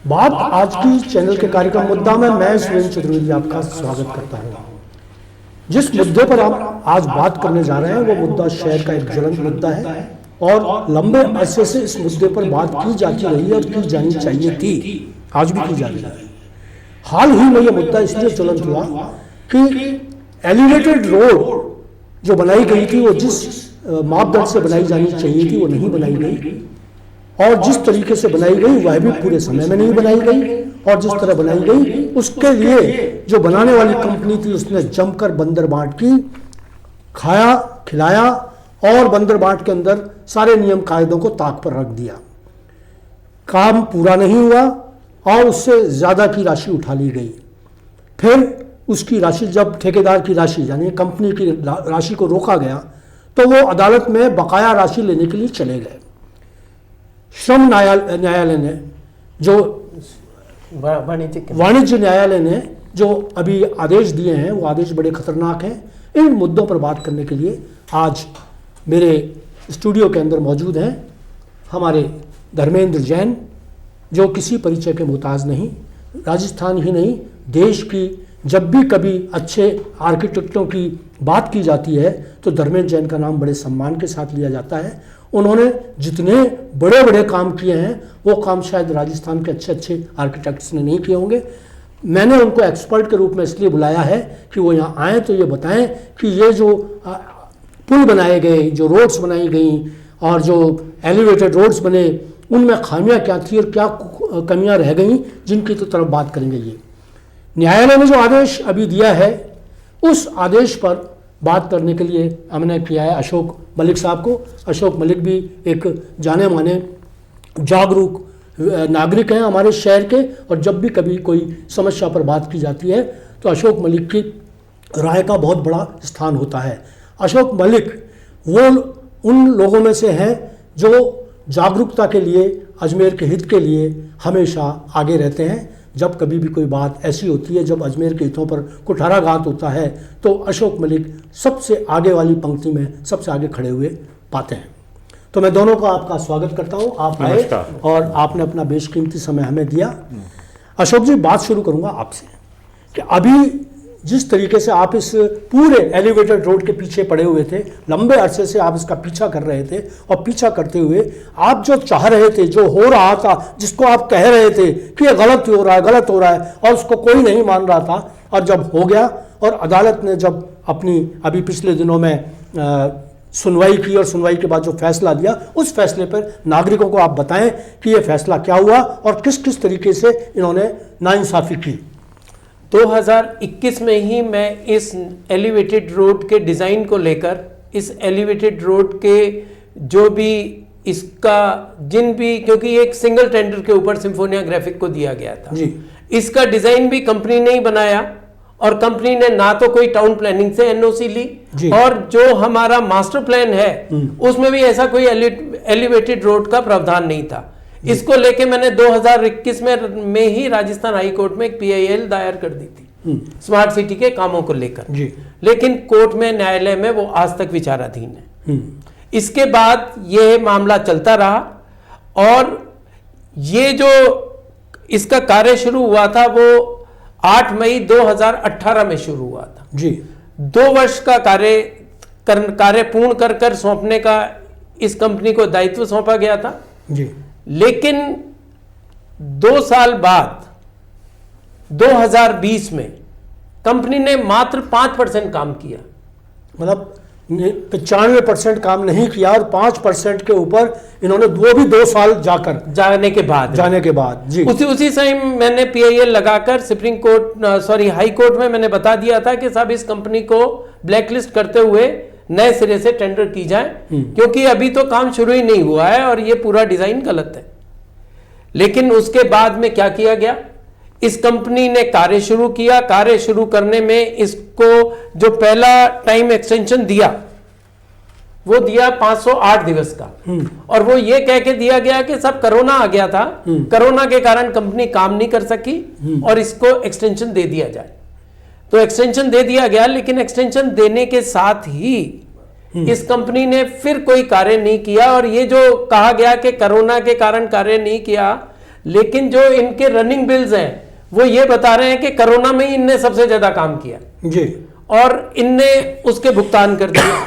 बात आज की चैनल के कार्यक्रम मुद्दा में मैं सुरेंद्र चतुर्वेदी आपका स्वागत करता हूं। जिस मुद्दे पर हम आज बात करने जा रहे हैं वो मुद्दा शहर का एक ज्वलंत मुद्दा है और लंबे अरसे से इस मुद्दे पर बात की जाती रही है और की जानी चाहिए थी, आज भी की जा रही है। हाल ही में ये मुद्दा इसलिए ज्वलंत हुआ कि एलिवेटेड रोड जो बनाई गई थी वो जिस मापदंड से बनाई जानी चाहिए थी वो नहीं बनाई गई, और जिस तरीके से बनाई गई वह भी पूरे समय में नहीं बनाई गई, और जिस तरह बनाई गई उसके लिए जो बनाने वाली कंपनी थी उसने जमकर बंदर बांट की, खाया खिलाया और बंदर बांट के अंदर सारे नियम कायदों को ताक पर रख दिया। काम पूरा नहीं हुआ और उससे ज़्यादा की राशि उठा ली गई। फिर उसकी राशि, जब ठेकेदार की राशि यानी कंपनी की राशि को रोका गया तो वो अदालत में बकाया राशि लेने के लिए चले गए। श्रम न्यायालय ने जो वाणिज्य न्यायालय ने जो अभी आदेश दिए हैं वो आदेश बड़े खतरनाक हैं। इन मुद्दों पर बात करने के लिए आज मेरे स्टूडियो के अंदर मौजूद हैं हमारे धर्मेंद्र जैन, जो किसी परिचय के मोहताज नहीं, राजस्थान ही नहीं देश की जब भी कभी अच्छे आर्किटेक्टों की बात की जाती है तो धर्मेंद्र जैन का नाम बड़े सम्मान के साथ लिया जाता है। उन्होंने जितने बड़े बड़े काम किए हैं वो काम शायद राजस्थान के अच्छे आर्किटेक्ट्स ने नहीं किए होंगे। मैंने उनको एक्सपर्ट के रूप में इसलिए बुलाया है कि वो यहाँ आएँ तो ये बताएं कि ये जो पुल बनाए गए, जो रोड्स बनाई गई और जो एलिवेटेड रोड्स बने, उनमें खामियां क्या थी और क्या कमियां रह गई, जिनकी तो तरफ बात करेंगे। ये न्यायालय ने जो आदेश अभी दिया है उस आदेश पर बात करने के लिए हमने किया है अशोक मलिक साहब को। अशोक मलिक भी एक जाने माने जागरूक नागरिक हैं हमारे शहर के, और जब भी कभी कोई समस्या पर बात की जाती है तो अशोक मलिक की राय का बहुत बड़ा स्थान होता है। अशोक मलिक वो उन लोगों में से हैं जो जागरूकता के लिए, अजमेर के हित के लिए हमेशा आगे रहते हैं। जब कभी भी कोई बात ऐसी होती है, जब अजमेर के हितों पर कुठाराघात होता है तो अशोक मलिक सबसे आगे वाली पंक्ति में सबसे आगे खड़े हुए पाते हैं। तो मैं दोनों का आपका स्वागत करता हूं। आप आए और आपने अपना बेशकीमती समय हमें दिया। अशोक जी, बात शुरू करूंगा आपसे कि अभी जिस तरीके से आप इस पूरे एलिवेटेड रोड के पीछे पड़े हुए थे, लंबे अरसे से आप इसका पीछा कर रहे थे, और पीछा करते हुए आप जो चाह रहे थे, जो हो रहा था, जिसको आप कह रहे थे कि ये गलत हो रहा है, गलत हो रहा है, और उसको कोई नहीं मान रहा था, और जब हो गया और अदालत ने जब अपनी अभी पिछले दिनों में सुनवाई की और सुनवाई के बाद जो फैसला दिया, उस फैसले पर नागरिकों को आप बताएं कि ये फैसला क्या हुआ और किस किस तरीके से इन्होंने नाइंसाफ़ी की। 2021 में ही मैं इस एलिवेटेड रोड के डिज़ाइन को लेकर, इस एलिवेटेड रोड के जो भी इसका जिन भी, क्योंकि एक सिंगल टेंडर के ऊपर सिम्फोनिया ग्राफिक को दिया गया था जी। इसका डिज़ाइन भी कंपनी ने ही बनाया, और कंपनी ने ना तो कोई टाउन प्लानिंग से एनओसी ली, और जो हमारा मास्टर प्लान है उसमें भी ऐसा कोई एलिवेटेड रोड का प्रावधान नहीं था। इसको लेके मैंने 2021 में ही राजस्थान हाई कोर्ट में एक PIL दायर कर दी थी स्मार्ट सिटी के कामों को लेकर, लेकिन कोर्ट में, न्यायालय में वो आज तक विचाराधीन है। इसके बाद ये मामला चलता रहा, और ये जो इसका कार्य शुरू हुआ था वो 8 मई 2018 में शुरू हुआ था जी। 2 वर्ष का कार्य पूर्ण कर सौंपने का इस कंपनी को दायित्व सौंपा गया था जी। लेकिन 2 साल बाद 2020 में कंपनी ने मात्र 5% काम किया, मतलब 95% काम नहीं किया, और 5% के ऊपर इन्होंने वो भी 2 साल जाने के बाद जी। उसी समय मैंने PIL लगाकर हाई कोर्ट में मैंने बता दिया था कि साहब इस कंपनी को ब्लैकलिस्ट करते हुए नए सिरे से टेंडर की जाए, क्योंकि अभी तो काम शुरू ही नहीं हुआ है और ये पूरा डिजाइन गलत है। लेकिन उसके बाद में क्या किया गया, इस कंपनी ने कार्य शुरू किया। कार्य शुरू करने में इसको जो पहला टाइम एक्सटेंशन दिया वो दिया 508 दिवस का, और वो ये कह के दिया गया कि सब कोरोना आ गया था, कोरोना के कारण कंपनी काम नहीं कर सकी और इसको एक्सटेंशन दे दिया जाए। तो एक्सटेंशन दे दिया गया, लेकिन एक्सटेंशन देने के साथ ही इस कंपनी ने फिर कोई कार्य नहीं किया। और ये जो कहा गया कि कोरोना के कारण कार्य नहीं किया, लेकिन जो इनके रनिंग बिल्स हैं वो ये बता रहे हैं कि कोरोना में ही इनने सबसे ज्यादा काम किया जी, और इनने उसके भुगतान कर दिया।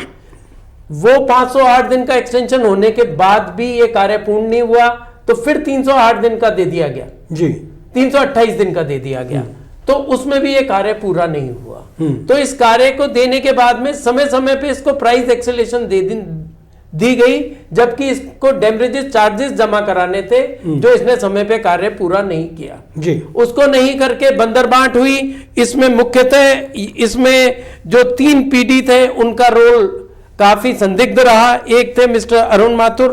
वो 508 दिन का एक्सटेंशन होने के बाद भी ये कार्य पूर्ण नहीं हुआ, तो फिर 308 दिन का दे दिया गया जी, 328 दिन का दे दिया गया, तो उसमें भी ये कार्य पूरा नहीं हुआ। तो इस कार्य को देने के बाद में समय समय पे इसको प्राइस एक्सेलेशन दी गई, जबकि इसको डेमरेजेस चार्जेस जमा कराने थे जो इसने समय पे कार्य पूरा नहीं किया जी, उसको नहीं करके बंदरबांट हुई। इसमें मुख्यतः इसमें जो 3 पीडी थे उनका रोल काफी संदिग्ध रहा। एक थे मिस्टर अरुण माथुर,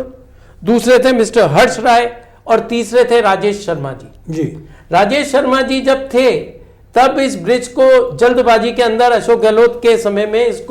दूसरे थे मिस्टर हर्ष राय और तीसरे थे राजेश शर्मा जी। राजेश शर्मा जी जब थे तब इस ब्रिज को जल्दबाजी के अंदर अशोक गहलोत के समय में इस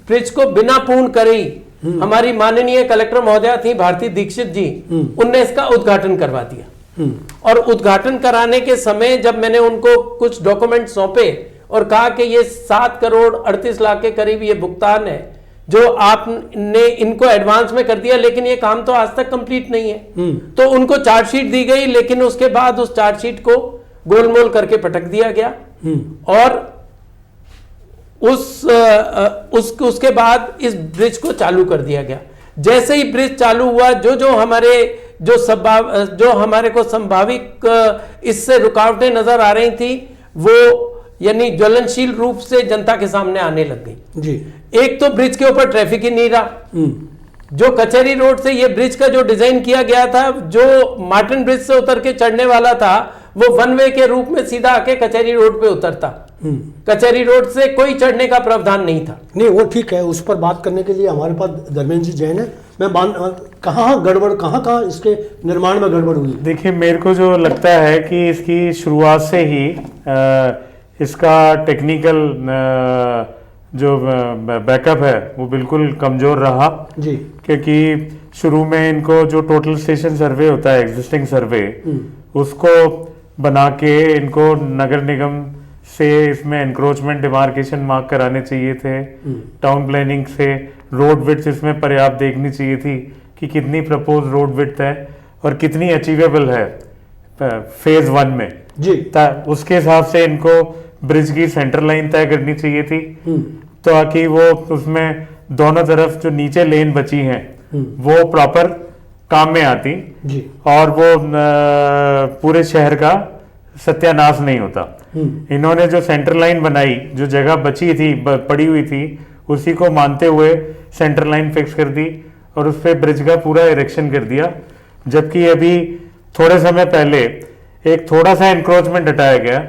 ब्रिज को बिना पूर्ण करे ही हमारी माननीय कलेक्टर महोदया थी भारती दीक्षित जी, उनने इसका उद्घाटन करवा दिया। और उद्घाटन कराने के समय जब मैंने उनको कुछ डॉक्यूमेंट सौंपे और कहा कि ये 7 करोड़ 38 लाख के करीब ये भुगतान है जो आपने इनको एडवांस में कर दिया, लेकिन ये काम तो आज तक कंप्लीट नहीं है। तो उनको चार्जशीट दी गई, लेकिन उसके बाद उस चार्जशीट को गोलमोल करके पटक दिया गया और उसके बाद इस ब्रिज को चालू कर दिया गया। जैसे ही ब्रिज चालू हुआ, जो हमारे को संभावित इससे रुकावटें नजर आ रही थी वो यानी ज्वलनशील रूप से जनता के सामने आने लग गई जी। एक तो ब्रिज के ऊपर ट्रैफिक ही नहीं रहा, जो कचहरी रोड से ये ब्रिज का जो डिजाइन किया गया था, जो मार्टिन ब्रिज से उतर के चढ़ने वाला था वो वन वे के रूप में सीधा आके कचहरी रोड पे उतरता। कचहरी रोड से कोई चढ़ने का प्रावधान नहीं था। नहीं, वो ठीक है, उस पर बात करने के लिए हमारे पास धर्मेंद्र जी जैन है। मैं कहाँ गड़बड़, कहाँ इसके निर्माण में गड़बड़ हुई? देखिए, मेरे को जो लगता है कि इसकी शुरुआत से ही इसका टेक्निकल जो बैकअप है वो बिल्कुल कमजोर रहा जी। क्योंकि शुरू में इनको जो टोटल स्टेशन सर्वे होता है, एग्जिस्टिंग सर्वे, उसको बना के इनको नगर निगम से इसमें एनक्रोचमेंट डिमार्केशन मार्क कराने चाहिए थे। टाउन प्लानिंग से रोड विड्थ इसमें पर्याप्त देखनी चाहिए थी कि कितनी प्रपोज रोड विड्थ है और कितनी अचीवेबल है फेज 1 में जी। उसके हिसाब से इनको ब्रिज की सेंटर लाइन तय करनी चाहिए थी, तो ताकि वो उसमें दोनों तरफ जो नीचे लेन बची हैं वो प्रॉपर काम में आती जी। और वो पूरे शहर का सत्यानाश नहीं होता। इन्होंने जो सेंटर लाइन बनाई, जो जगह बची थी, पड़ी हुई थी, उसी को मानते हुए सेंटर लाइन फिक्स कर दी और उस पर ब्रिज का पूरा इरेक्शन कर दिया। जबकि अभी थोड़े समय पहले एक थोड़ा सा एनक्रोचमेंट हटाया गया,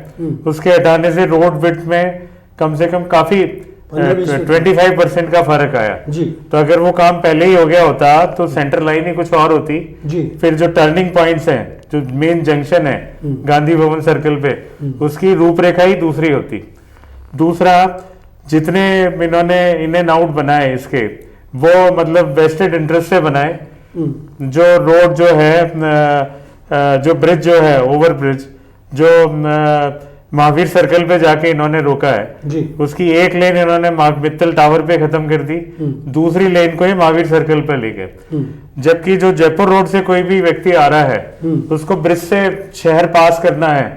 उसके हटाने से रोड विड्थ में कम से कम काफी 25% का फर्क आया जी। तो अगर वो काम पहले ही हो गया होता तो सेंटर लाइन ही कुछ और होती जी। फिर जो टर्निंग पॉइंट्स हैं, जो मेन जंक्शन है गांधी भवन सर्कल पे, उसकी रूपरेखा ही दूसरी होती। दूसरा, जितने इन्होंने इन एंड आउट बनाए इसके, वो मतलब वेस्टेड इंटरेस्ट से बनाए। जो रोड जो है, जो ब्रिज जो है, ओवर ब्रिज जो महावीर सर्कल पे जाके इन्होंने रोका है जी। उसकी एक लेन इन्होंने मित्तल टावर पे खत्म कर दी, दूसरी लेन को ही महावीर सर्कल पे ले गए। जबकि जो जयपुर रोड से कोई भी व्यक्ति आ रहा है उसको ब्रिज से शहर पास करना है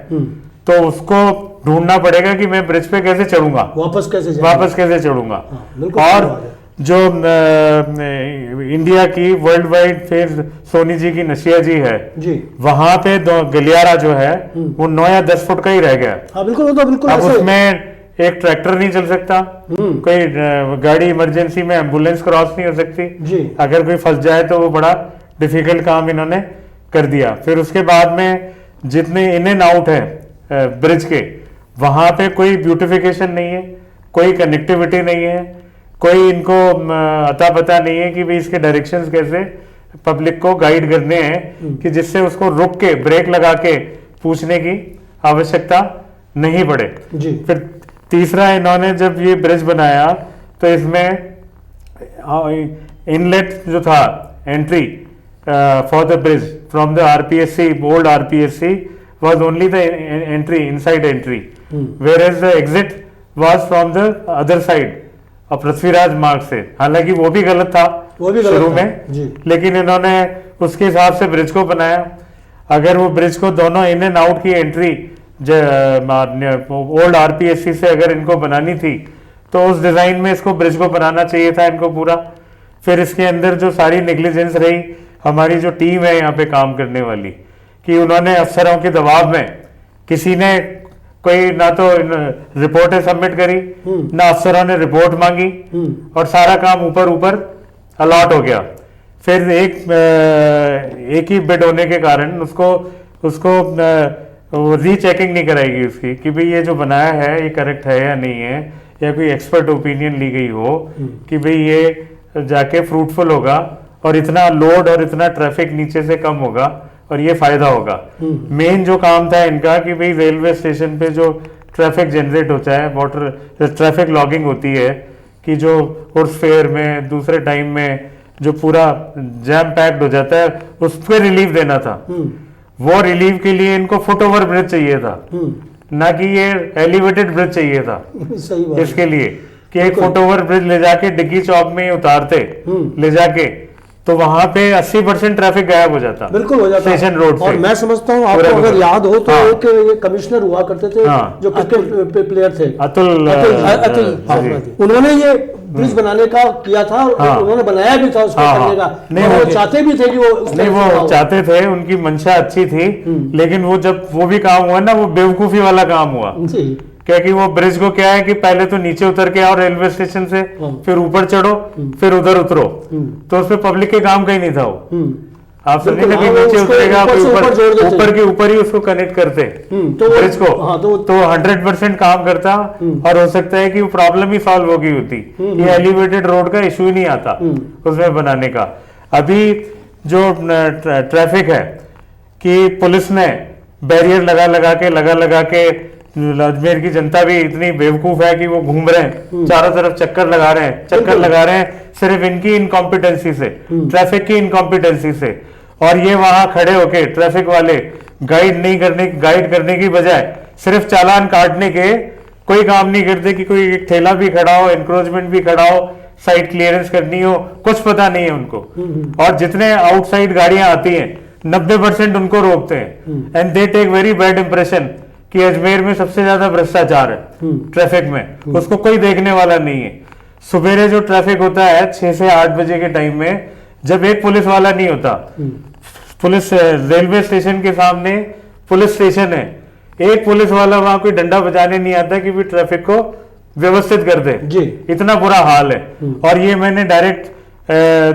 तो उसको ढूंढना पड़ेगा कि मैं ब्रिज पे कैसे चढ़ूंगा, वापस कैसे चढ़ूंगा। हाँ, और जो इंडिया की वर्ल्ड वाइड फिर सोनी जी की नशिया जी है जी, वहां पे गलियारा जो है वो 9 या 10 फुट का ही रह गया। हाँ, बिल्कुल अब उसमें एक ट्रैक्टर नहीं चल सकता, कोई गाड़ी इमरजेंसी में एम्बुलेंस क्रॉस नहीं हो सकती जी। अगर कोई फंस जाए तो वो बड़ा डिफिकल्ट काम इन्होंने कर दिया। फिर उसके बाद में जितने इन एंड आउट है ब्रिज के, वहां पे कोई ब्यूटिफिकेशन नहीं है, कोई कनेक्टिविटी नहीं है, कोई इनको अता पता नहीं है कि भाई इसके डायरेक्शंस कैसे पब्लिक को गाइड करने हैं कि जिससे उसको रुक के ब्रेक लगा के पूछने की आवश्यकता नहीं पड़े जी। फिर तीसरा, इन्होंने जब ये ब्रिज बनाया तो इसमें इनलेट जो था entry for the bridge from the RPSC, old RPSC was only the entry, inside entry, whereas the exit was from the other side of Prithviraj मार्ग से। हालांकि वो भी गलत था शुरू में, लेकिन इन्होंने उसके हिसाब से ब्रिज को बनाया। अगर वो ब्रिज को दोनों इन एंड आउट की एंट्री ओल्ड आरपीएससी से अगर इनको बनानी थी तो उस डिजाइन में इसको ब्रिज को बनाना चाहिए था इनको पूरा। फिर इसके अंदर जो सारी नेग्लिजेंस रही, हमारी जो टीम है यहाँ पे काम करने वाली, कि उन्होंने अफसरों के दबाव में किसी ने कोई ना तो रिपोर्टें सबमिट करी, ना अफसरों ने रिपोर्ट मांगी, और सारा काम ऊपर ऊपर अलॉट हो गया। फिर एक ही बिड होने के कारण उसको रीचेकिंग नहीं कराएगी उसकी कि भाई ये जो बनाया है ये करेक्ट है या नहीं है, या कोई एक्सपर्ट ओपिनियन ली गई हो कि भाई ये जाके फ्रूटफुल होगा और इतना लोड और इतना ट्रैफिक नीचे से कम होगा और ये फायदा होगा। मेन जो काम था इनका कि भाई रेलवे स्टेशन पे जो ट्रैफिक जनरेट होता है, वाटर ट्रैफिक लॉगिंग होती है, कि जो उर्स फेयर में दूसरे टाइम में जो पूरा जैम पैक्ड हो जाता है उस पर रिलीफ देना था। वो रिलीफ के लिए इनको फुट ओवर ब्रिज चाहिए था, ना कि ये एलिवेटेड ब्रिज चाहिए था। सही बात। इसके लिए कि एक फुट ओवर ब्रिज ले जाके डिग्गी चौक में उतारते ले जाके, तो वहां पे 80% ट्रैफिक गायब हो जाता, बिल्कुल हो जाता स्टेशन रोड से। और मैं समझता हूँ आपको अगर याद हो तो एक ये कमिश्नर हुआ करते थे जो क्रिकेट प्लेयर थे, अतुल, उन्होंने ये ब्रिज बनाने का किया था, उन्होंने बनाया भी था उसको करने का, नहीं वो चाहते भी थे कि वो चाहते थे, उनकी मंशा अच्छी थी, लेकिन वो जब वो भी काम हुआ ना, वो बेवकूफी वाला काम हुआ। क्योंकि वो ब्रिज को क्या है कि पहले तो नीचे उतर के आओ रेलवे स्टेशन से, फिर ऊपर चढ़ो, फिर उधर उतरो, तो उसमें पब्लिक के काम का ही नहीं था वो। आप समझे ना कि नीचे उतरेगा, ऊपर के ऊपर ही उसको कनेक्ट करते तो ब्रिज को, तो 100% काम करता, और हो सकता है कि वो प्रॉब्लम ही सॉल्व हो गई होती। ये एलिवेटेड रोड का इशू ही नहीं आता उसमें बनाने का। अभी जो ट्रैफिक है कि पुलिस ने बैरियर लगा के अजमेर की जनता भी इतनी बेवकूफ है कि वो घूम रहे हैं, चारों तरफ चक्कर लगा रहे हैं सिर्फ इनकी इनकॉम्पिटेंसी से, ट्रैफिक की इनकॉम्पिटेंसी से। और ये वहां खड़े होके ट्रैफिक वाले गाइड करने की बजाय सिर्फ चालान काटने के कोई काम नहीं करते, कि कोई एक ठेला भी खड़ा हो, एनक्रोचमेंट भी खड़ा हो, साइड क्लियरेंस करनी हो, कुछ पता नहीं है उनको। और जितने आउटसाइड गाड़ियां आती हैं 90% उनको रोकते हैं, and they take very bad impression कि अजमेर में सबसे ज्यादा भ्रष्टाचार है ट्रैफिक में, उसको कोई देखने वाला नहीं है। सुबेरे जो ट्रैफिक होता है 6 से 8 बजे के टाइम में, जब एक पुलिस वाला नहीं होता, पुलिस रेलवे स्टेशन के सामने पुलिस स्टेशन है, एक पुलिस वाला वहां कोई डंडा बजाने नहीं आता कि भी ट्रैफिक को व्यवस्थित कर दे, इतना बुरा हाल है। और ये मैंने डायरेक्ट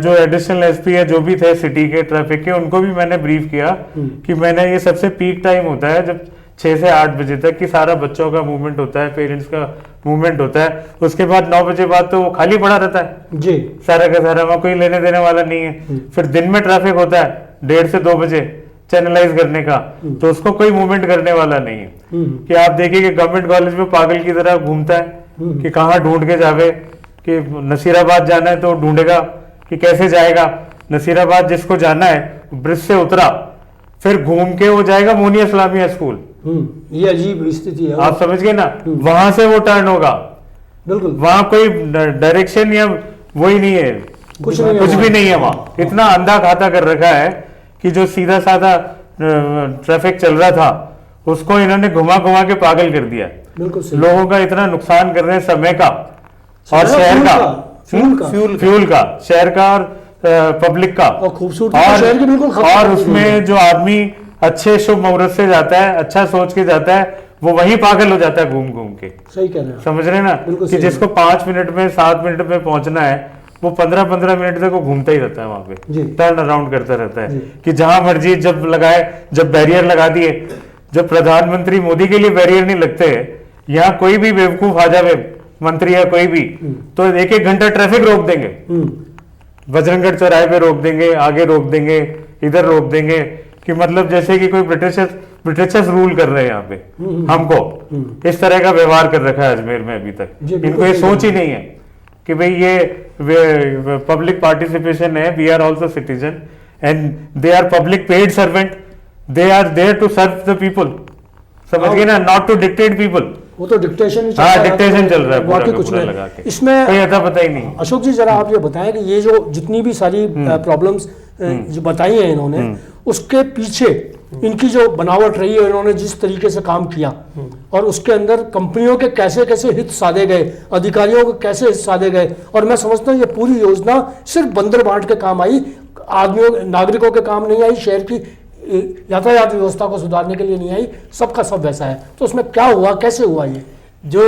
जो एडिशनल एसपी है, जो भी थे सिटी के ट्रैफिक के, उनको भी मैंने ब्रीफ किया कि मैंने, ये सबसे पीक टाइम होता है जब 6 से 8 बजे तक, कि सारा बच्चों का मूवमेंट होता है, पेरेंट्स का मूवमेंट होता है। उसके बाद 9 बजे बाद तो वो खाली पड़ा रहता है जी, सारा का सारा, वहां कोई लेने देने वाला नहीं है। फिर दिन में ट्रैफिक होता है 1:30 से 2 बजे चैनलाइज करने का, तो उसको कोई मूवमेंट करने वाला नहीं है। कि आप देखिए कि गवर्नमेंट कॉलेज में पागल की तरह घूमता है कि कहाँ ढूंढ के जावे, कि नसीराबाद जाना है तो ढूंढेगा कि कैसे जाएगा। नसीराबाद जिसको जाना है ब्रिज से उतरा, फिर घूम के वो जाएगा मोनिया इस्लामिया स्कूल। ये अजीब स्थिति है, आप समझ गए ना। वहां से वो टर्न होगा, बिल्कुल वहां कोई डायरेक्शन या वही नहीं है, कुछ भी नहीं है वहां। इतना अंधा खाता कर रखा है कि जो सीधा साधा ट्रैफिक चल रहा था उसको इन्होंने घुमा के पागल कर दिया। बिल्कुल लोगों का इतना नुकसान कर रहे हैं, समय का और शहर का, फ्यूल का, शहर का और पब्लिक का, और उसमें जो आदमी अच्छे शुभ मुहूर्त से जाता है, अच्छा सोच के जाता है, वो वहीं पागल हो जाता है घूम के। सही कह रहे हैं, समझ रहे ना, कि जिसको 5 मिनट में 7 मिनट में पहुंचना है, वो 15-15 मिनट तक वो घूमता ही रहता है वहां पे, टर्न अराउंड करता रहता है कि जहां मर्जी जब बैरियर लगा दिए। जब प्रधानमंत्री मोदी के लिए बैरियर नहीं लगते, यहाँ कोई भी बेवकूफ आ जावे, मंत्री या कोई भी, तो 1-1 घंटा ट्रैफिक रोक देंगे, बजरंगगढ़ चौराहे पे रोक देंगे, आगे रोक देंगे, इधर रोक देंगे, कि मतलब जैसे कि कोई ब्रिटिशर्स रूल कर रहे हैं यहाँ पे हमको। इस तरह का व्यवहार कर रखा है अजमेर में अभी तक। इनको ये सोच ही नहीं है कि भाई ये पब्लिक पार्टिसिपेशन है, we are also citizen and they are public paid servant, they are there to serve the people, समझ गए ना, नॉट टू डिक्टेट पीपल। वो तो डिक्टेशन डिक्टेशन चल रहा है बाकी कुछ नहीं लगा के, इसमें कोई अता पता ही नहीं। अशोक जी जरा आप ये बताएं कि ये जो जितनी भी सारी प्रॉब्लम्स जो बताई हैं इन्होंने, उसके पीछे इनकी जो बनावट रही है, इन्होंने जिस तरीके से काम किया और उसके अंदर कंपनियों के कैसे कैसे हित साधे गए, अधिकारियों के कैसे हित साधे गए, और मैं समझता हूँ ये पूरी योजना सिर्फ बंदर बांट के काम आई, आदमियों नागरिकों के काम नहीं आई, शहर की यातायात व्यवस्था को सुधारने के लिए नहीं आई, सबका सब वैसा है। तो उसमें क्या हुआ, कैसे हुआ ये? जो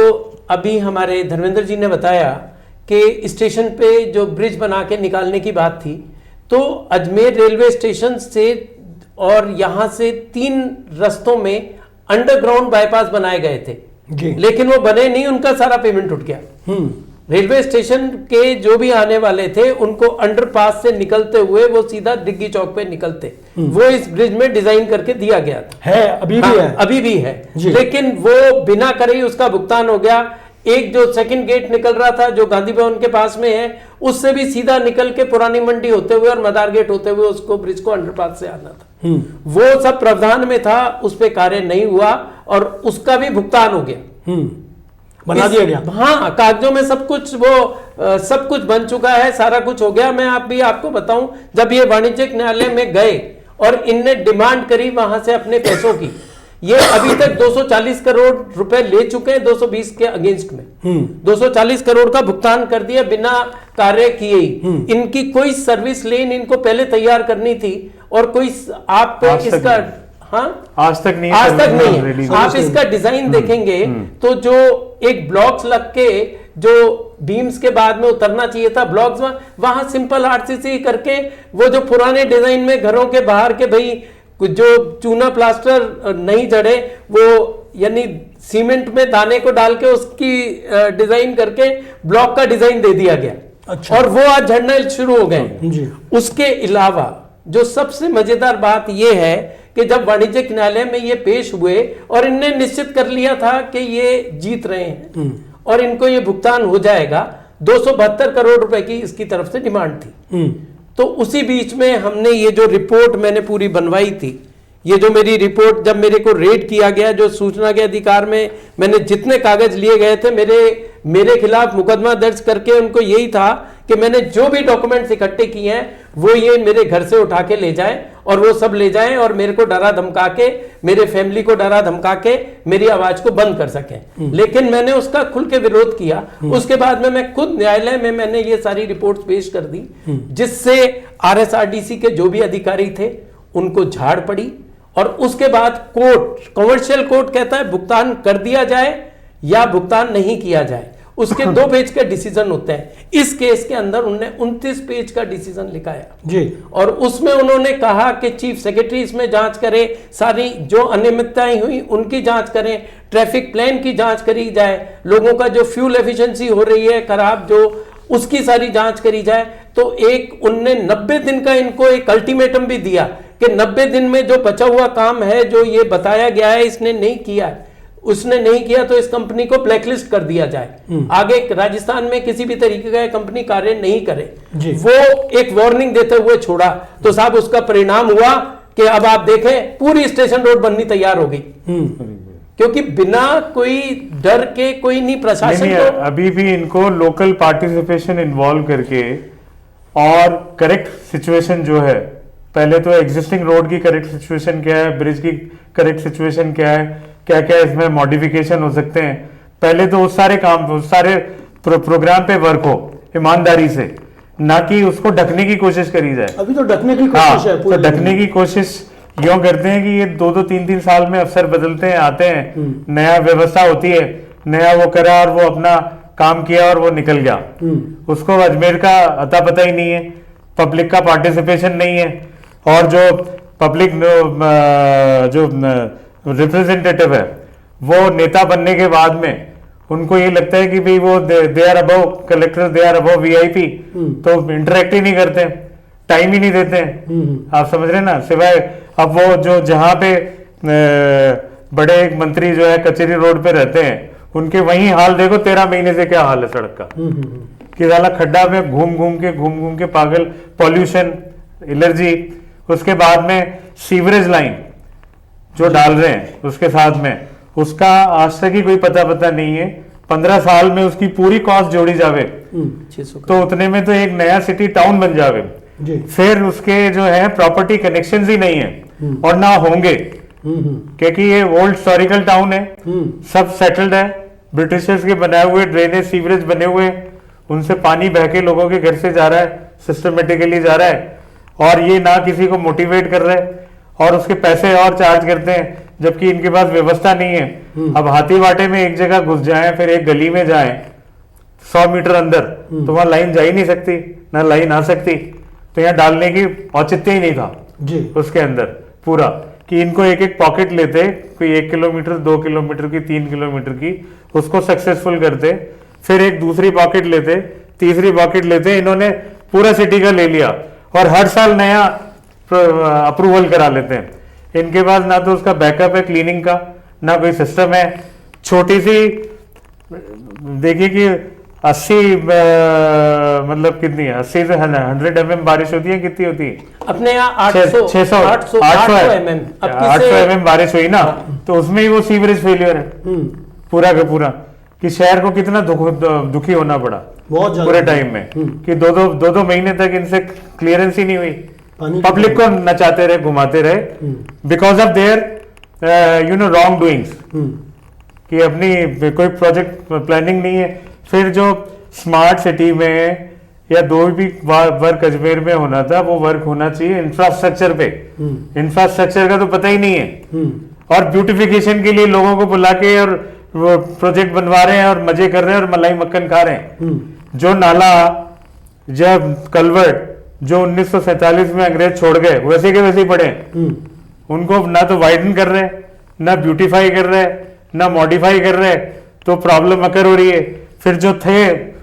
अभी हमारे धर्मेंद्र जी ने बताया कि स्टेशन पे जो ब्रिज बना के निकालने की बात थी, तो अजमेर रेलवे स्टेशन से और यहाँ से 3 रस्तों में अंडरग्राउंड बाईपास बनाए गए थे जी। लेकिन वो बने नहीं, उनका सारा पेमेंट उठ गया। रेलवे स्टेशन के जो भी आने वाले थे उनको अंडरपास से निकलते हुए वो सीधा डिग्गी चौक पे निकलते, वो इस ब्रिज में डिजाइन करके दिया गया था। है अभी भी है, अभी भी है, जी। लेकिन वो बिना करे ही उसका भुगतान हो गया। एक जो सेकंड गेट निकल रहा था जो गांधी भवन के पास में है, उससे भी सीधा निकल के पुरानी मंडी होते हुए और मदार गेट होते हुए उसको ब्रिज को अंडरपास से आना था। वो सब प्रावधान में था, उस पे कार्य नहीं हुआ और उसका भी भुगतान हो गया, बना दिया गया। हाँ, कागजों में सब कुछ वो सब कुछ बन चुका है, सारा कुछ हो गया। मैं आपको बताऊं, जब ये वाणिज्यिक न्यायालय में गए और इनने डिमांड करी वहां से अपने पैसों की, ये अभी तक 240 करोड़ रुपए ले चुके हैं 220 के अगेंस्ट में। 240 करोड़ का भुगतान कर दिया बिना कार्य किए ही। इनकी कोई सर्विस लेन इनको पहले तैयार करनी थी और कोई आप इसका आज तक नहीं है। आप इसका डिजाइन देखेंगे तो जो एक ब्लॉक्स लग के जो बीम्स के बाद में उतरना चाहिए था ब्लॉक्स, वहां सिंपल आरसीसी करके वो जो पुराने डिजाइन में घरों के बाहर के भाई जो चूना प्लास्टर नहीं जड़े, वो यानी सीमेंट में दाने को डाल के उसकी डिजाइन करके ब्लॉक का डिजाइन दे दिया गया। अच्छा। और वो आज झड़ना शुरू हो गए। उसके अलावा जो सबसे मजेदार बात यह है कि जब वाणिज्यिक न्यायालय में ये पेश हुए और इनने निश्चित कर लिया था कि ये जीत रहे हैं और इनको ये भुगतान हो जाएगा, 272 करोड़ रुपए की इसकी तरफ से डिमांड थी। तो उसी बीच में हमने ये जो रिपोर्ट मैंने पूरी बनवाई थी, ये जो मेरी रिपोर्ट जब मेरे को रेड किया गया, जो सूचना के अधिकार में मैंने जितने कागज लिए गए थे, मेरे खिलाफ मुकदमा दर्ज करके उनको यही था कि मैंने जो भी डॉक्यूमेंट्स इकट्ठे किए हैं वो ये मेरे घर से उठा के ले जाएं और वो सब ले जाएं और मेरे को डरा धमका के, मेरे फैमिली को डरा धमका के मेरी आवाज को बंद कर सकें। लेकिन मैंने उसका खुल के विरोध किया। उसके बाद में मैं खुद न्यायालय में मैंने ये सारी रिपोर्ट्स पेश कर दी, जिससे आरएसआरटीसी के जो भी अधिकारी थे उनको झाड़ पड़ी। और उसके बाद कोर्ट, कमर्शियल कोर्ट कहता है भुगतान कर दिया जाए या भुगतान नहीं किया जाए, उसके 2 पेज का डिसीजन होते हैं। इस केस के अंदर उन्होंने 29 पेज का डिसीजन लिखाया जी, और उसमें उन्होंने कहा कि चीफ सेक्रेटरी इसमें जांच करे, सारी जो अनियमितताएं हुई उनकी जांच करें, ट्रैफिक प्लान की जांच करी जाए, लोगों का जो फ्यूल एफिशिएंसी हो रही है खराब जो, उसकी सारी जांच करी जाए। तो एक उनने 90 दिन का इनको एक अल्टीमेटम भी दिया कि 90 दिन में जो बचा हुआ काम है, जो ये बताया गया है इसने नहीं किया, उसने नहीं किया तो इस कंपनी को ब्लैकलिस्ट कर दिया जाए, आगे राजस्थान में किसी भी तरीके का कंपनी कार्य नहीं करे। वो एक वार्निंग देते हुए छोड़ा। तो साहब उसका परिणाम हुआ कि अब आप देखें पूरी स्टेशन रोड बननी तैयार हो गई, क्योंकि बिना कोई डर के कोई नहीं, प्रशासन को अभी भी इनको लोकल पार्टिसिपेशन इन्वॉल्व करके और करेक्ट सिचुएशन जो है, पहले तो एग्जिस्टिंग रोड की करेक्ट सिचुएशन क्या है, ब्रिज की करेक्ट सिचुएशन क्या है, क्या क्या इसमें मॉडिफिकेशन हो सकते हैं, पहले तो उस सारे काम, उस सारे प्रोग्राम पे वर्क हो ईमानदारी से, ना कि उसको ढकने की कोशिश करी जाए। अभी तो ढकने की कोशिश है, तो ढकने की कोशिश यूं करते हैं कि ये 2-2, 3-3 साल में अफसर बदलते हैं, आते हैं, नया व्यवस्था होती है, नया वो करा और वो अपना काम किया और वो निकल गया। उसको अजमेर का अता पता ही नहीं है, पब्लिक का पार्टिसिपेशन नहीं है, और जो पब्लिक जो रिप्रेजेंटेटिव है वो नेता बनने के बाद में उनको ये लगता है कि भाई वो they are above collector, they are above VIP, तो इंटरेक्ट ही नहीं करते, टाइम ही नहीं देते हैं। आप समझ रहे ना, सिवाय अब वो जो जहां पे बड़े एक मंत्री जो है कचेरी रोड पे रहते हैं, उनके वही हाल देखो 13 महीने से क्या हाल है सड़क का, कि साला खड्डा में घूम घूम के पागल, पॉल्यूशन, एलर्जी, उसके बाद में सीवरेज लाइन जो डाल रहे हैं उसके साथ में, उसका आज तक ही कोई पता नहीं है। 15 साल में उसकी पूरी कॉस्ट जोड़ी जावे तो उतने में तो एक नया सिटी टाउन बन जावे। फिर उसके जो है प्रॉपर्टी कनेक्शंस ही नहीं है, और ना होंगे, क्योंकि ये ओल्ड हिस्टोरिकल टाउन है, सब सेटल्ड है, ब्रिटिशर्स के बनाए हुए ड्रेनेज सीवरेज बने हुए हैं, उनसे पानी बह के लोगों के घर से जा रहा है, सिस्टमेटिकली जा रहा है, और ये ना किसी को मोटिवेट कर रहे हैं और उसके पैसे और चार्ज करते हैं, जबकि इनके पास व्यवस्था नहीं है। अब हाथी वाटे में एक जगह घुस जाएं, फिर एक गली में जाएं 100 मीटर अंदर, तो वहां लाइन जा ही नहीं सकती, ना लाइन आ सकती, तो यहाँ डालने की औचित्य ही नहीं था जी। उसके अंदर पूरा, कि इनको एक एक पॉकेट लेते, कोई 1 किलोमीटर 2 किलोमीटर की 3 किलोमीटर की, उसको सक्सेसफुल करते, फिर एक दूसरी पॉकेट लेते, तीसरी पॉकेट लेते, इन्होंने पूरा सिटी का ले लिया और हर साल नया अप्रूवल करा लेते हैं। इनके पास ना तो उसका बैकअप है क्लीनिंग का, ना कोई सिस्टम है। छोटी सी देखिए कि 80 मतलब कितनी है, 80 से 100 mm बारिश होती है, कितनी होती है अपने यहाँ 800 800 mm बारिश हुई ना, तो उसमें ही वो सीवरेज फेलियर है पूरा का पूरा, कि शहर को कितना दुखी होना पड़ा बहुत पूरे टाइम में, कि दो महीने तक इनसे क्लियरेंस ही नहीं हुई, पब्लिक को नचाते रहे, घुमाते रहे, because of their wrong doings, कि अपनी कोई प्रोजेक्ट प्लानिंग नहीं है। फिर जो स्मार्ट सिटी में या दो भी वर्क अजमेर में होना था, वो वर्क होना चाहिए इंफ्रास्ट्रक्चर पे, इंफ्रास्ट्रक्चर का तो पता ही नहीं है, और ब्यूटिफिकेशन के लिए लोगों को बुला के और वो प्रोजेक्ट बनवा रहे हैं और मजे कर रहे हैं और मलाई मक्खन खा रहे हैं। जो नाला जब कलवर्ट जो 1947 में अंग्रेज छोड़ गए, वैसे के वैसे ही पड़े, उनको ना तो वाइडन कर रहे, ना ब्यूटीफाई कर रहे, ना मॉडिफाई कर रहे, तो प्रॉब्लम अकर हो रही है। फिर जो थे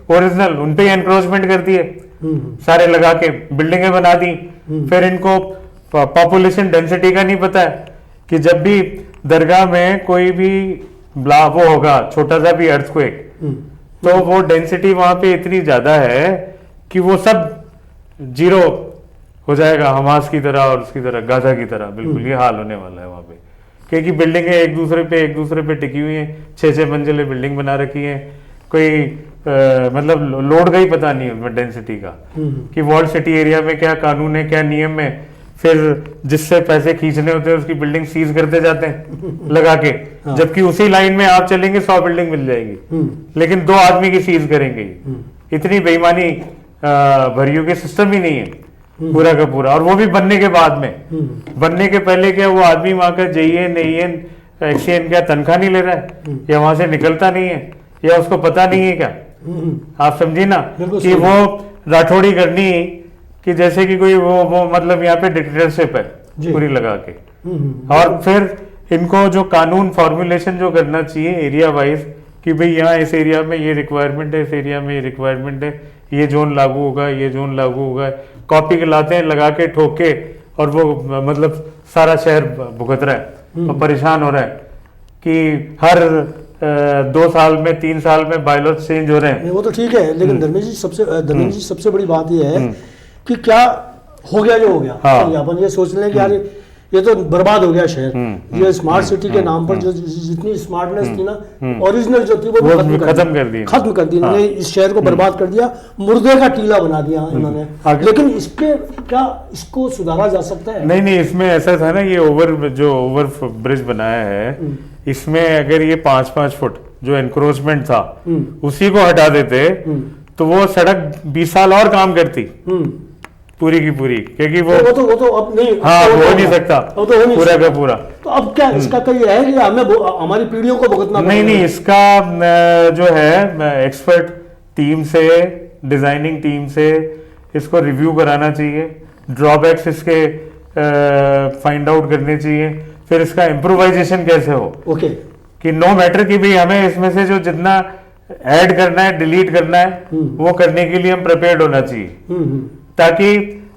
ओरिजिनल, उन पे एनक्रोचमेंट कर दिए सारे लगा के, बिल्डिंगें बना दी। फिर इनको पॉपुलेशन डेंसिटी का नहीं पता है, कि जब भी दरगाह में कोई भी वो होगा, छोटा सा भी अर्थक्वेक, तो वो डेंसिटी वहां पे इतनी ज्यादा है कि वो सब जीरो हो जाएगा, हमास की तरह और उसकी तरह, गाजा की तरह, बिल्कुल ये हाल होने वाला है वहां पे, क्योंकि बिल्डिंगें एक दूसरे पे टिकी हुई हैं, 6-6 मंजिले बिल्डिंग बना रखी है, कोई मतलब लोड का ही पता नहीं है डेंसिटी का, कि वॉल्ड सिटी एरिया में क्या कानून है, क्या नियम है। फिर जिससे पैसे खींचने होते हैं उसकी बिल्डिंग सीज करते जाते हैं लगा के, जबकि उसी लाइन में आप चलेंगे 100 बिल्डिंग मिल जाएगी, लेकिन 2 आदमी की सीज करेंगे। इतनी बेईमानी भरियों के सिस्टम ही नहीं है पूरा का पूरा, और वो भी बनने के बाद में। बनने के पहले क्या वो आदमी वहां का JN AN XN क्या तनख्वाह नहीं ले रहा है, या वहां से निकलता नहीं है, या उसको पता नहीं है क्या, आप समझिए ना, कि वो राठौड़ी करनी कि जैसे कि कोई वो मतलब यहाँ पे डिक्टेटरशिप है पूरी लगा के। और फिर इनको जो कानून फॉर्मुलेशन जो करना चाहिए एरिया वाइज, कि भाई यहाँ इस एरिया में ये रिक्वायरमेंट है, इस एरिया में ये रिक्वायरमेंट है, ये जोन लागू होगा, ये जोन लागू होगा, कॉपी लाते हैं लगा के ठोक के, और वो मतलब सारा शहर भुगत रहा है और परेशान हो रहा है, कि हर 2 साल में 3 साल में बायलॉज चेंज हो रहे हैं। वो तो ठीक है, लेकिन धर्मेंद्र जी सबसे बड़ी बात ये है कि क्या हो गया जो हो गया। हाँ। अपन ये सोच लें कि यार ये तो बर्बाद हो गया शहर, ये स्मार्ट सिटी के नाम पर जो जितनी स्मार्टनेस थी ना, ओरिजिनल जो थी वो खत्म कर दी इन्होंने। इस शहर को बर्बाद कर दिया, मुर्दे का टीला बना दिया इन्होंने। लेकिन इसके क्या इसको सुधारा जा सकता है? नहीं, इसमें ऐसा था ना, ये ओवर ब्रिज बनाया है, इसमें अगर ये 5-5 फुट जो एनक्रोचमेंट था उसी को हटा देते, तो वो सड़क 20 साल और काम करती पूरी की पूरी, क्योंकि वो तो अब नहीं, हाँ हो नहीं सकता पूरा का पूरा। तो अब क्या इसका तो ये है कि हमें हमारी पीढ़ियों को भुगतना नहीं, इसका जो है एक्सपर्ट टीम से, डिजाइनिंग टीम से इसको रिव्यू कराना चाहिए, ड्रॉबैक्स इसके फाइंड आउट करने चाहिए, फिर इसका इम्प्रोवाइजेशन कैसे हो, ओके, कि नो मैटर कि भाई हमें इसमें से जो जितना ऐड करना है, डिलीट करना है, वो करने के लिए हम प्रिपेयर्ड होना चाहिए, ताकि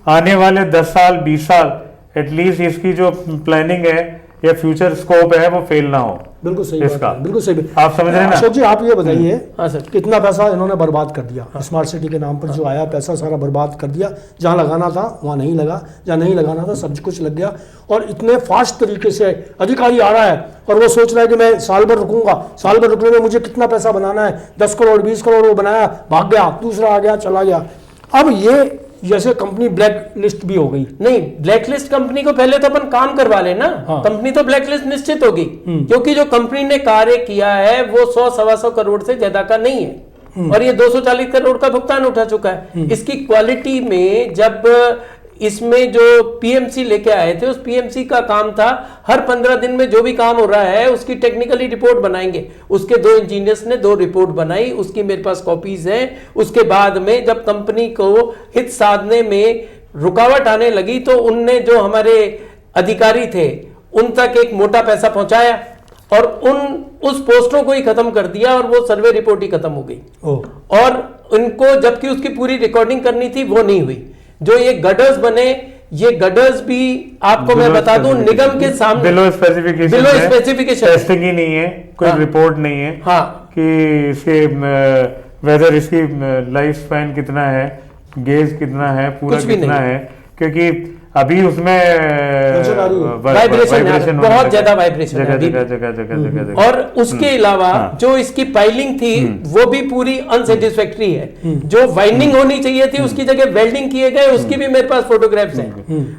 आने वाले 10 साल 20 साल एटलीस्ट इसकी जो प्लानिंग है या फ्यूचर स्कोप है वो फेल ना हो। बिल्कुल सही इसका बात है, बिल्कुल सही। आप समझ रहे हैं ना? अशोक जी आप ये बताइए, हाँ सर, कितना पैसा इन्होंने बर्बाद कर दिया स्मार्ट सिटी के नाम पर? जो आया पैसा सारा बर्बाद कर दिया, जहाँ लगाना था वहाँ नहीं लगा, जहाँ नहीं लगाना था सब कुछ लग गया। और इतने फास्ट तरीके से अधिकारी आ रहा है और वो सोच रहा है कि मैं साल भर रुकूंगा, साल भर रुकने में मुझे कितना पैसा बनाना है, 10 करोड़ 20 करोड़ वो बनाया, भाग गया, दूसरा आ गया, चला गया। अब ये जैसे कंपनी ब्लैक लिस्ट भी हो गई। नहीं, ब्लैकलिस्ट कंपनी को पहले तो अपन काम करवा लेना। हाँ। कंपनी तो ब्लैकलिस्ट निश्चित होगी, क्योंकि जो कंपनी ने कार्य किया है वो 100-125 करोड़ से ज्यादा का नहीं है, और ये 240 करोड़ का भुगतान उठा चुका है। इसकी क्वालिटी में जब इसमें जो पीएमसी लेके आए थे, उस पीएमसी का काम था हर 15 दिन में जो भी काम हो रहा है उसकी टेक्निकली रिपोर्ट बनाएंगे। उसके 2 इंजीनियर्स ने 2 रिपोर्ट बनाई, उसकी मेरे पास कॉपीज हैं। उसके बाद में जब कंपनी को हित साधने में रुकावट आने लगी तो उनने जो हमारे अधिकारी थे उन तक एक मोटा पैसा पहुंचाया और उस पोस्टों को ही खत्म कर दिया और वो सर्वे रिपोर्ट ही खत्म हो गई। और उनको जबकि उसकी पूरी रिकॉर्डिंग करनी थी वो नहीं हुई। जो ये गडर्स बने, ये गडर्स भी आपको मैं बता दूं निगम के सामने बिलो स्पेसिफिकेशन टेस्टिंग ही नहीं है, कोई रिपोर्ट नहीं है। हाँ, कि इसके वेदर इसकी लाइफ स्पैन कितना है, गेज कितना है, पूरा कितना है, क्योंकि अभी उसमें वाइब्रेशन बहुत ज्यादा वाइब्रेशन है जगह। और उसके अलावा जो इसकी पाइलिंग थी वो भी पूरी अनसेटिस्फैक्ट्री है। जो वाइंडिंग होनी चाहिए थी उसकी जगह वेल्डिंग किए गए, उसकी भी मेरे पास फोटोग्राफ्स हैं।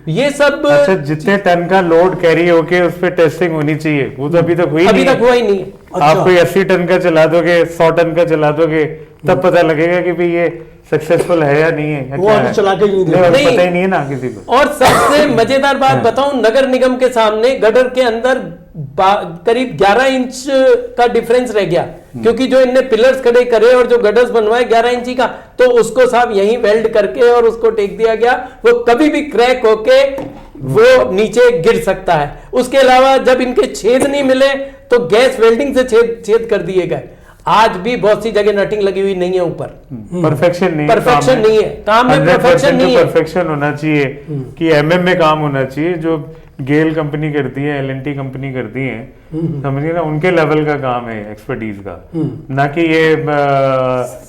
ये सब अच्छा, जितने टन का लोड कैरी होके उस पर टेस्टिंग होनी चाहिए वो तो अभी तक हुई नहीं है। आप कोई 80 टन का चला दोगे, 100 टन का चला दोगे, तब पता लगेगा कि भाई ये सक्सेसफुल है या नहीं है। वो अभी चला के नहीं पता ही नहीं है ना किसी को। और सबसे मजेदार बात बताऊं, नगर निगम के सामने गडर के अंदर करीब 11 इंच का डिफरेंस रह गया, क्योंकि जो इनने पिलर्स खड़े करे और जो गडर्स बनवाए 11 इंची का, तो उसको साहब यहीं वेल्ड करके और उसको टेक दिया गया। वो कभी भी क्रैक होके वो नीचे गिर सकता है। उसके अलावा जब इनके छेद नहीं मिले तो गैस वेल्डिंग से छेद कर दिए गए। आज भी बहुत सी जगह नटिंग लगी हुई नहीं है ऊपर। परफेक्शन नहीं है काम में, परफेक्शन नहीं है। परफेक्शन होना चाहिए कि एमएम में काम होना चाहिए, जो गेल कंपनी करती है, एलएनटी कंपनी करती है, समझिए ना, उनके लेवल का काम है एक्सपर्टीज का, ना कि ये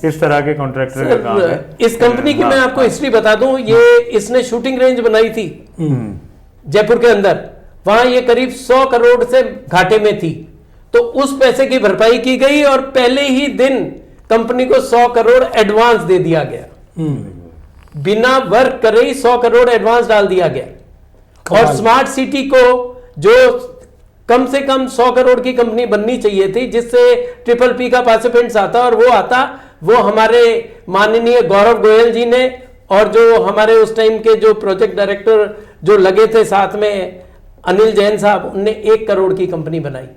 इस तरह के कॉन्ट्रैक्टर का काम है। इस कंपनी की मैं आपको हिस्ट्री बता दूं, ये इसने शूटिंग रेंज बनाई थी जयपुर के अंदर, वहां ये करीब 100 करोड़ से घाटे में थी, तो उस पैसे की भरपाई की गई और पहले ही दिन कंपनी को 100 करोड़ एडवांस दे दिया गया। बिना वर्क करे ही 100 करोड़ एडवांस डाल दिया गया। और स्मार्ट सिटी को जो कम से कम 100 करोड़ की कंपनी बननी चाहिए थी, जिससे ट्रिपल पी का पार्टिसिपेंट्स आता और वो आता, वो हमारे माननीय गौरव गोयल जी ने और जो हमारे उस टाइम के जो प्रोजेक्ट डायरेक्टर जो लगे थे साथ में अनिल जैन साहब, उनने 1 करोड़ की कंपनी बनाई,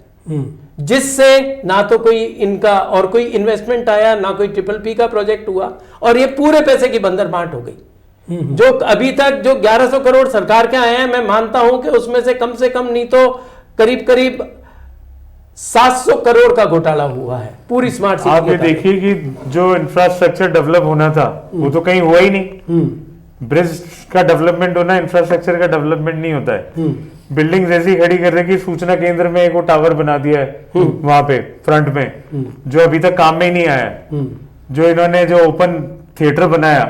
जिससे ना तो कोई इनका और कोई इन्वेस्टमेंट आया, ना कोई ट्रिपल पी का प्रोजेक्ट हुआ, और ये पूरे पैसे की बंदर बांट हो गई। जो अभी तक जो 1100 करोड़ सरकार के आए हैं, मैं मानता हूं कि उसमें से कम नहीं तो करीब 700 करोड़ का घोटाला हुआ है पूरी स्मार्ट सिटी। आप ये देखिए कि जो इंफ्रास्ट्रक्चर डेवलप होना था वो तो कहीं हुआ ही नहीं। ब्रिज का डेवलपमेंट होना, इंफ्रास्ट्रक्चर का डेवलपमेंट नहीं होता है। बिल्डिंग ऐसी खड़ी कर रही कि सूचना केंद्र में एक टावर बना दिया है वहां पे फ्रंट में, जो अभी तक काम में ही नहीं आया है। जो इन्होंने जो ओपन थिएटर बनाया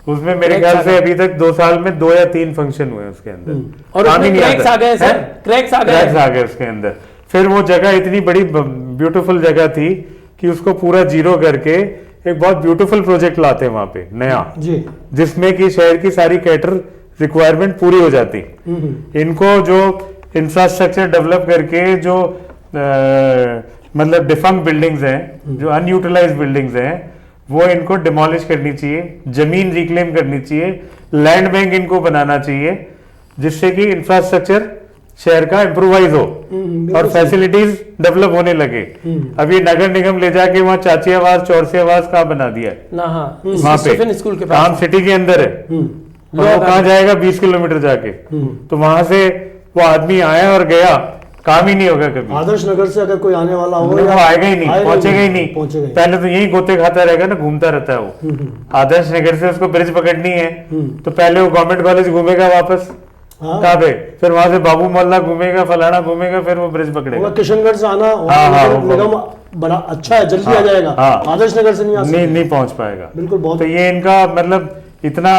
उसमें मेरे ख्याल से अभी तक 2 साल में 2 या 3 फंक्शन हुए उसके अंदर, और काम ही नहीं क्रैक्स आ गए सर, क्रैक्स आ गए उसके अंदर। फिर वो जगह इतनी बड़ी ब्यूटीफुल जगह थी कि उसको पूरा जीरो करके एक बहुत ब्यूटीफुल प्रोजेक्ट लाते हैं वहां पे नया जी, जिसमें कि शहर की सारी कैटर रिक्वायरमेंट पूरी हो जाती। इनको जो इंफ्रास्ट्रक्चर डेवलप करके जो मतलब डिफंक्ट बिल्डिंग्स हैं, जो अनयूटिलाइज्ड बिल्डिंग्स हैं, वो इनको डिमोलिश करनी चाहिए, जमीन रिक्लेम करनी चाहिए, लैंड बैंक इनको बनाना चाहिए, जिससे कि इंफ्रास्ट्रक्चर शहर का इम्प्रोवाइज हो और फैसिलिटीज डेवलप होने लगे। अभी नगर निगम ले जाके वहाँ चाची आवास, चौरसी आवास कहाँ बना दिया है वहां पे, स्कूल के पास, आम सिटी के अंदर है, और वो कहाँ जाएगा 20 किलोमीटर जाके। तो वहां से वो आदमी आया और गया, काम ही नहीं होगा कभी। आदर्श नगर से अगर कोई आने वाला हो, वो आएगा ही नहीं, पहुंचेगा ही नहीं। पहले तो यही गोते खाता रहेगा ना, घूमता रहता है वो। आदर्श नगर से उसको ब्रिज पकड़नी है तो पहले वो गवर्नमेंट कॉलेज घूमेगा वापस, कहाँ पे, फिर वहां से बाबू मोहल्ला घूमेगा, फलाना घूमेगा, फिर वो ब्रिज पकड़ेगा। किशनगढ़ से आना निगम बड़ा अच्छा है, जल्दी आ जाएगा। आदर्श नगर से नहीं पहुंच पाएगा। बिल्कुल, बहुत। तो ये इनका मतलब इतना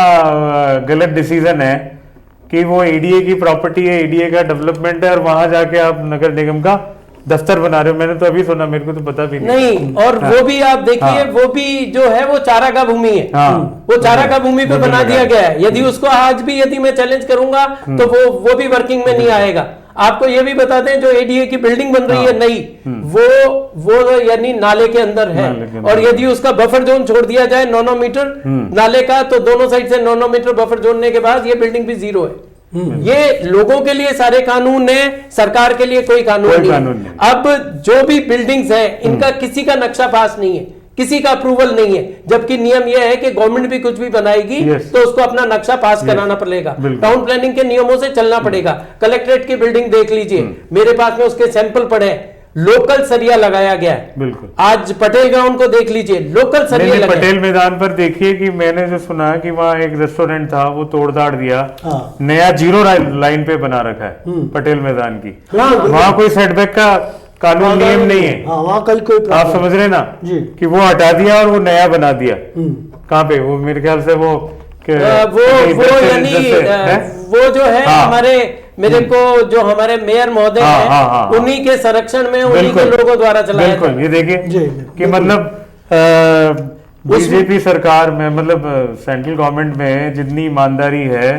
गलत डिसीजन है कि वो एडीए की प्रॉपर्टी है, एडीए का डेवलपमेंट है, और वहां जाके आप नगर निगम का दफ्तर बना रहे हो, मैंने तो अभी सुना, मेरे को तो पता भी नहीं। और वो भी आप देखिए, वो भी जो है वो चारागाह भूमि है, वो चारागाह भूमि पे बना दिया गया है। यदि उसको आज भी यदि मैं चैलेंज करूंगा तो वो भी वर्किंग में नहीं आएगा। आपको ये भी बता दें, जो एडीए की बिल्डिंग बन रही है नई, वो यानी नाले के अंदर है, और यदि उसका बफर जोन छोड़ दिया जाए 9 मीटर नाले का, तो दोनों साइड से 9 मीटर बफर जोड़ने के बाद ये बिल्डिंग भी जीरो है। ये लोगों के लिए सारे कानून है, सरकार के लिए कोई कानून नहीं। अब जो भी बिल्डिंग्स हैं, इनका किसी का नक्शा पास नहीं है, किसी का अप्रूवल नहीं है, जबकि नियम यह है कि गवर्नमेंट भी कुछ भी बनाएगी तो उसको अपना नक्शा पास कराना पड़ेगा, टाउन प्लानिंग के नियमों से चलना पड़ेगा। कलेक्ट्रेट की बिल्डिंग देख लीजिए, मेरे पास में उसके सैंपल पड़े, लोकल सरिया लगाया गया है। बिल्कुल। आज पटेल ग्राउंड को देख लीजिए, लोकल सरिया लगाया। पटेल मैदान पर देखिए कि मैंने जो सुना कि वहाँ एक रेस्टोरेंट था, वो तोड़-दाड़ दिया, नया जीरो लाइन पे बना रखा है पटेल मैदान की। वहाँ कोई सेटबैक का कानून नियम नहीं है, वहाँ कोई आप समझ रहे ना कि वो हटा दिया और वो नया बना दिया। कहाँ पे? वो मेरे ख्याल से वो यानी वो जो है हमारे, मेरे को जो हमारे मेयर महोदय हैं, उन्हीं के संरक्षण में, उन्हीं के लोगों द्वारा चलाया। बिल्कुल, ये देखिए कि मतलब बीजेपी सरकार में, मतलब सेंट्रल गवर्नमेंट में जितनी ईमानदारी है,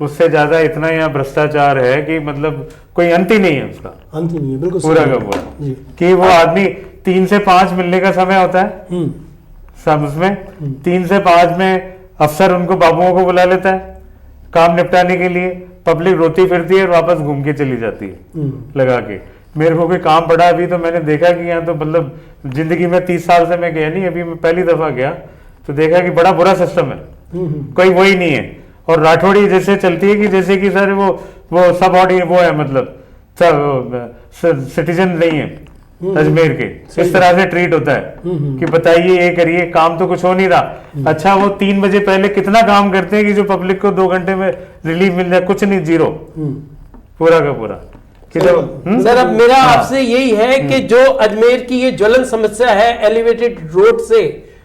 उससे ज्यादा इतना यहाँ भ्रष्टाचार है कि मतलब कोई अंत ही नहीं है, उसका अंत ही नहीं है। बिल्कुल पूरा का पूरा कि वो आदमी 3 से 5 मिलने का समय होता है सब, उसमें 3 से 5 में अफसर उनको बाबुओं को बुला लेता है काम निपटाने के लिए, पब्लिक रोती फिरती है और वापस घूम के चली जाती है लगा के। मेरे को कोई काम पड़ा अभी, तो मैंने देखा कि यहाँ तो मतलब जिंदगी में 30 साल से मैं गया नहीं, अभी मैं पहली दफा गया तो देखा कि बड़ा बुरा सिस्टम है, कोई वही नहीं है। और राठौड़ी जैसे चलती है कि जैसे कि सर वो सब ऑर्डिनरी वो है, मतलब सिटीजन नहीं है अजमेर के, इस तरह से ट्रीट होता है कि बताइए ये करिए, काम तो कुछ हो नहीं रहा। अच्छा, वो 3 बजे पहले कितना काम करते हैं कि जो पब्लिक को 2 घंटे में रिलीफ मिल जाए, कुछ नहीं, जीरो पूरा का पूरा। सर अब मेरा आपसे यही है कि जो अजमेर की ये ज्वलन समस्या है, एलिवेटेड रोड से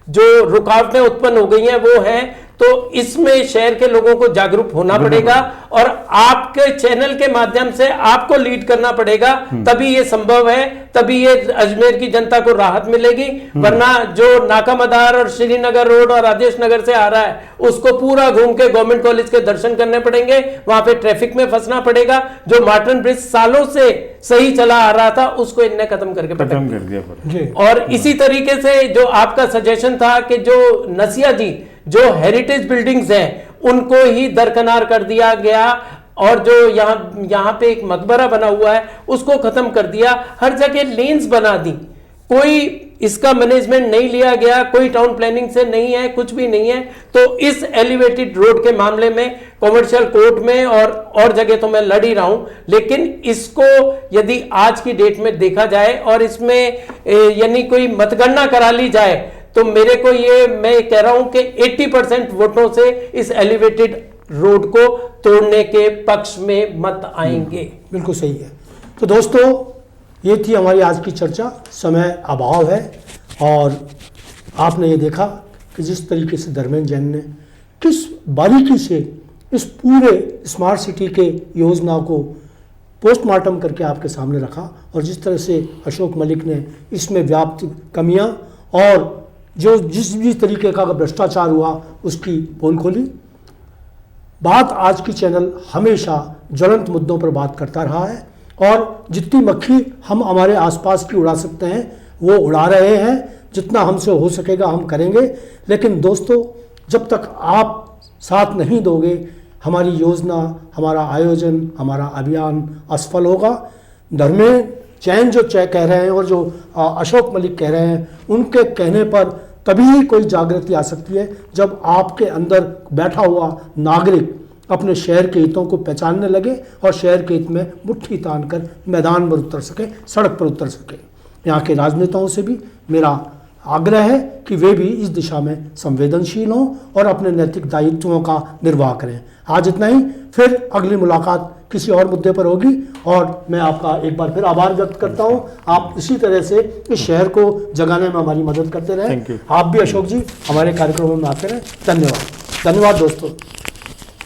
जो रुकावटें उत्पन्न हो गई हैं, वो है, तो इसमें शहर के लोगों को जागरूक होना पड़ेगा और आपके चैनल के माध्यम से आपको लीड करना पड़ेगा, तभी ये संभव है, तभी ये अजमेर की जनता को राहत मिलेगी। वरना जो नाका मदार और श्रीनगर रोड और राजेश नगर से आ रहा है, उसको पूरा घूम के गवर्नमेंट कॉलेज के दर्शन करने पड़ेंगे, वहां पे ट्रैफिक में फंसना पड़ेगा। जो मार्टन ब्रिज सालों से सही चला आ रहा था, उसको इनने खत्म कर दिया। और इसी तरीके से जो आपका सजेशन था कि जो नसिया जी जो हेरिटेज बिल्डिंग्स हैं, उनको ही दरकिनार कर दिया गया, और जो यहाँ पे एक मकबरा बना हुआ है, उसको खत्म कर दिया, हर जगह लेन्स बना दी, कोई इसका मैनेजमेंट नहीं लिया गया, कोई टाउन प्लानिंग से नहीं है, कुछ भी नहीं है। तो इस एलिवेटेड रोड के मामले में कॉमर्शियल कोर्ट में और जगह तो मैं लड़ ही रहा हूं, लेकिन इसको यदि आज की डेट में देखा जाए और इसमें यानी कोई मतगणना करा ली जाए, तो मेरे को मैं कह रहा हूं कि 80% वोटों से इस एलिवेटेड रोड को तोड़ने के पक्ष में मत आएंगे। बिल्कुल सही है। तो दोस्तों, ये थी हमारी आज की चर्चा। समय अभाव है और आपने ये देखा कि जिस तरीके से धर्मेंद्र जैन ने किस बारीकी से इस पूरे स्मार्ट सिटी के योजना को पोस्टमार्टम करके आपके सामने रखा, और जिस तरह से अशोक मलिक ने इसमें व्याप्त कमियां और जिस भी तरीके का भ्रष्टाचार हुआ उसकी पोल खोली। बात आज की चैनल हमेशा ज्वलंत मुद्दों पर बात करता रहा है, और जितनी मक्खी हम हमारे आसपास की उड़ा सकते हैं वो उड़ा रहे हैं, जितना हमसे हो सकेगा हम करेंगे। लेकिन दोस्तों, जब तक आप साथ नहीं दोगे, हमारी योजना, हमारा आयोजन, हमारा अभियान असफल होगा। धर्मेंद्र जैन जो कह रहे हैं और जो अशोक मलिक कह रहे हैं, उनके कहने पर तभी कोई जागृति आ सकती है जब आपके अंदर बैठा हुआ नागरिक अपने शहर के हितों को पहचानने लगे और शहर के हित में मुट्ठी तानकर मैदान पर उतर सके, सड़क पर उतर सके। यहाँ के राजनेताओं से भी मेरा आग्रह है कि वे भी इस दिशा में संवेदनशील हों और अपने नैतिक दायित्वों का निर्वाह करें। आज इतना ही, फिर अगली मुलाकात किसी और मुद्दे पर होगी, और मैं आपका एक बार फिर आभार व्यक्त करता हूं। आप इसी तरह से इस शहर को जगाने में हमारी मदद करते रहें। आप भी अशोक जी हमारे कार्यक्रमों में आते रहें। धन्यवाद। धन्यवाद दोस्तों।